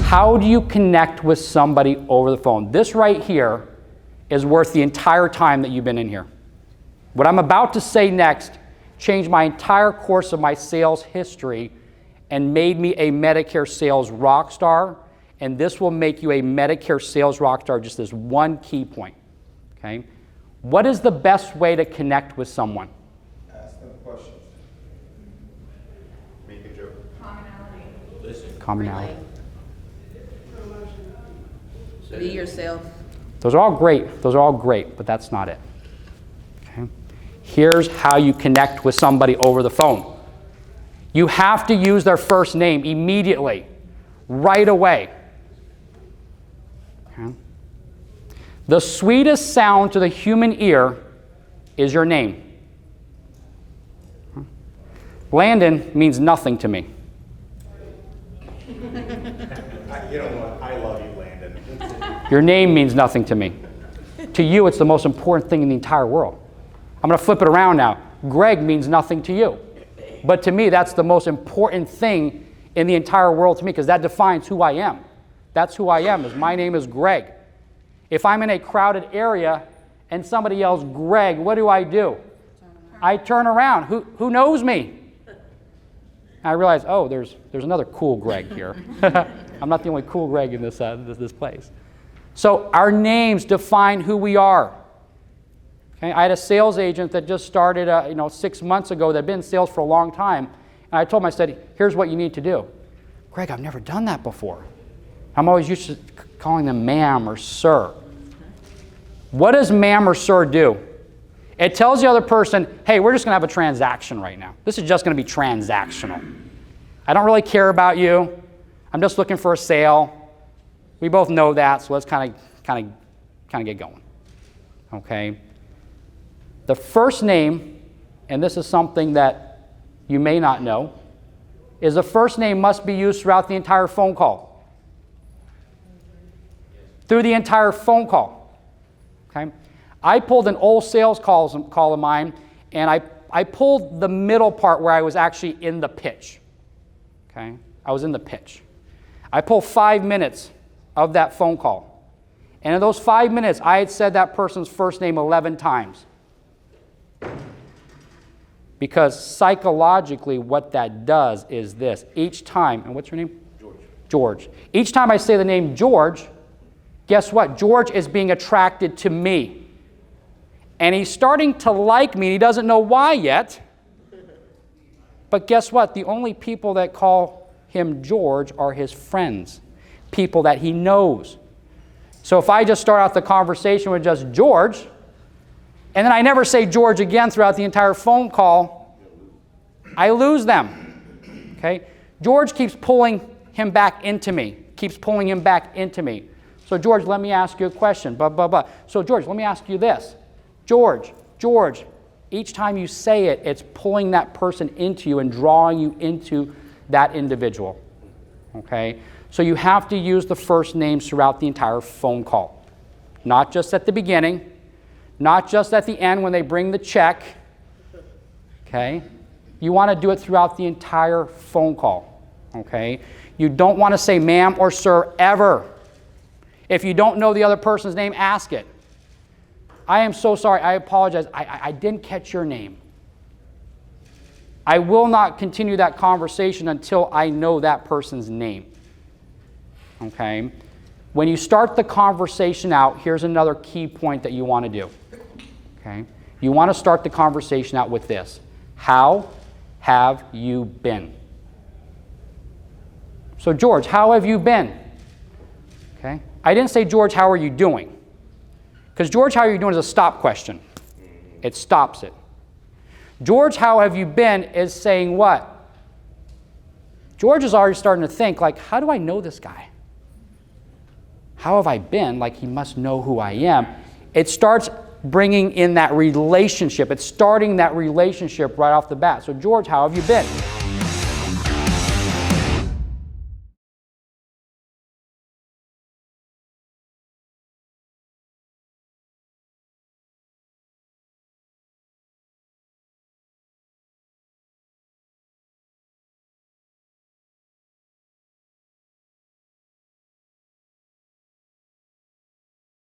How do you connect with somebody over the phone? This right here is worth the entire time that you've been in here. What I'm about to say next changed my entire course of my sales history and made me a Medicare sales rock star. And this will make you a Medicare sales rock star, just as one key point. Okay? What is the best way to connect with someone? Ask them questions. Make a joke. Commonality. Listen. Commonality. Be yourself. Those are all great. Those are all great, but that's not it. Okay? Here's how you connect with somebody over the phone. You have to use their first name immediately, right away. Okay? The sweetest sound to the human ear is your name. Landon means nothing to me. You know what? I love you, Landon. Your name means nothing to me. To you, it's the most important thing in the entire world. I'm going to flip it around now. Greg means nothing to you. But to me, that's the most important thing in the entire world to me, because that defines who I am. That's who I am. My name is Greg. If I'm in a crowded area and somebody yells, Greg, what do? I turn around. Who knows me? I realize, oh, there's another cool Greg here. I'm not the only cool Greg in this place. So our names define who we are. Okay? I had a sales agent that just started 6 months ago that had been in sales for a long time. And I told him, I said, here's what you need to do. Greg, I've never done that before. I'm always used to calling them ma'am or sir. What does ma'am or sir do? It tells the other person, hey, we're just going to have a transaction right now. This is just going to be transactional. I don't really care about you. I'm just looking for a sale. We both know that, so let's kind of get going. Okay? The first name, and this is something that you may not know, is the first name must be used throughout the entire phone call. Through the entire phone call. Okay? I pulled an old sales call of mine, and I pulled the middle part where I was actually in the pitch. Okay? I was in the pitch. I pulled 5 minutes of that phone call. And in those 5 minutes, I had said that person's first name 11 times. Because psychologically, what that does is this. Each time, and what's your name? George. George. Each time I say the name George, guess what? George is being attracted to me. And he's starting to like me. He doesn't know why yet. But guess what? The only people that call him George are his friends, people that he knows. So if I just start out the conversation with just George, and then I never say George again throughout the entire phone call, I lose them. Okay? George keeps pulling him back into me, keeps pulling him back into me. So George, let me ask you a question. Blah, blah, blah. So George, let me ask you this. George, George. Each time you say it, it's pulling that person into you and drawing you into that individual. Okay? So you have to use the first names throughout the entire phone call. Not just at the beginning, not just at the end when they bring the check. Okay? You want to do it throughout the entire phone call. Okay? You don't want to say ma'am or sir ever. If you don't know the other person's name, ask it. I am so sorry. I apologize. I didn't catch your name. I will not continue that conversation until I know that person's name. Okay? When you start the conversation out, here's another key point that you want to do. Okay? You want to start the conversation out with this. How have you been? So George, how have you been? Okay? I didn't say, George, how are you doing? Because George, how are you doing is a stop question. It stops it. George, how have you been is saying what? George is already starting to think, like, how do I know this guy? How have I been? Like, he must know who I am. It starts bringing in that relationship. It's starting that relationship right off the bat. So George, how have you been?